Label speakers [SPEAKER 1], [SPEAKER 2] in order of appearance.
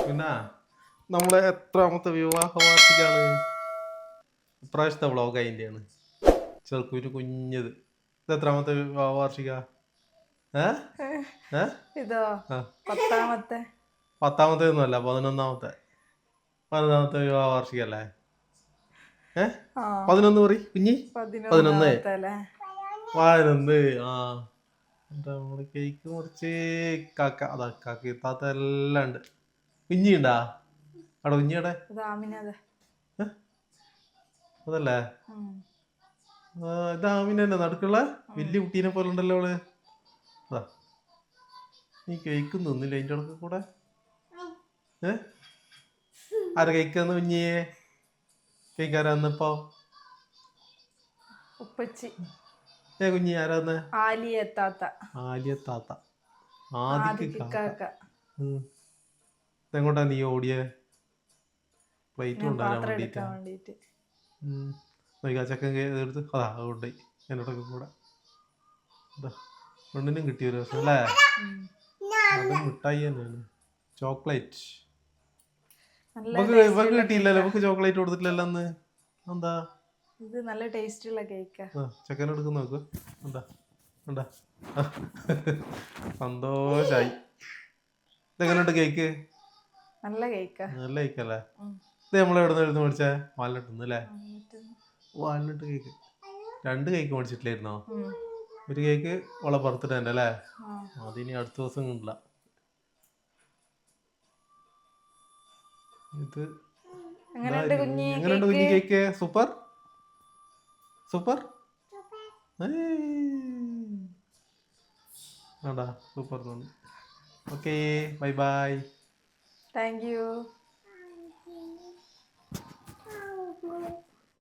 [SPEAKER 1] പിന്നെ നമ്മളെ എത്രാമത്തെ വിവാഹ വാർഷികമാണ്? ഇപ്രാവശ്യത്തെ വ്ളോഗ് അതിൻ്റെയാണ്. ചെറുക്കൂര് കുഞ്ഞത്. ഇത് എത്രാമത്തെ വിവാഹ വാർഷിക?
[SPEAKER 2] ഇതോ
[SPEAKER 1] ആ
[SPEAKER 2] 10ാമത്തെ.
[SPEAKER 1] 10ാമത്തെ ഒന്നുമല്ല, 11ാമത്തെ വിവാഹ വാർഷിക അല്ലേ? 11 പറ കുഞ്ഞി. 11. 11. ആ നമ്മള് കേക്ക് മുറിച്ച് കാക്ക അതാ കാക്ക താത്ത എല്ലാം ഉണ്ട്. കുഞ്ഞിണ്ടാ അവിടെ? കുഞ്ഞിയുടെ അതല്ലേ? ഇതാമിനെ നടുക്കുള്ള വലിയ കുട്ടീനെ പോലെ ഉണ്ടല്ലോ അവള്. അതാ നീ കേക്ക് തിന്നില്ല അതിൻ്റെ ഇടയ്ക്ക് കൂടെ. ആരെ കേക്ക് തന്നു കുഞ്ഞിയെ? കേക്ക് ആരാ തന്നപ്പോ?
[SPEAKER 2] ഉപ്പച്ചി.
[SPEAKER 1] കുഞ്ഞി ആരാ തന്നെ?
[SPEAKER 2] ആലിയത്താത്ത.
[SPEAKER 1] ആദിക്കാക്ക. എങ്ങോട്ടാ നീ ഓടിയേ? പ്ലേറ്റ് കൊണ്ടുവരാൻ വേണ്ടിട്ട്. ചക്കൻ എടുത്ത് അതാ കൊണ്ടുപോയി എന്നോടൊക്കെ കൂടെ. പെണ്ണിനും കിട്ടിയ ഒരു ദിവസം അല്ലേ? അത് മിഠായി തന്നെയാണ്, ചോക്ലേറ്റ്. ഇവക്ക് കിട്ടിയില്ലല്ലോ, ഇവക്ക് ചോക്ലേറ്റ് കൊടുത്തിട്ടില്ലല്ലോ അന്ന്. എന്താ
[SPEAKER 2] ഇത് നല്ല ടേസ്റ്റ് ഉള്ള കേക്കാ.
[SPEAKER 1] ചെക്കൻ എടുക്കുന്ന നോക്ക്. എന്താ എന്താ സന്തോഷായി. ഇതെങ്ങനെയുണ്ട് കേക്ക്?
[SPEAKER 2] നല്ല
[SPEAKER 1] കേക്കല്ലേ? ഇത് നമ്മളെവിടെ നിന്ന് മേടിച്ചേ? വാൽനട്ട് അല്ലേ? Walnut cake. 2 കേക്ക് മേടിച്ചിട്ടില്ലായിരുന്നോ? ഒരു കേക്ക് ഓളെ ബർത്ത്ഡേ ഉണ്ട് അല്ലേ? അതിനി അടുത്ത ദിവസം കൊണ്ടില്ല. ഇത് എങ്ങനെയുണ്ട് കുഞ്ഞി കേക്ക്? Super super. ആടാ super. Okay, bye bye.
[SPEAKER 2] Thank U.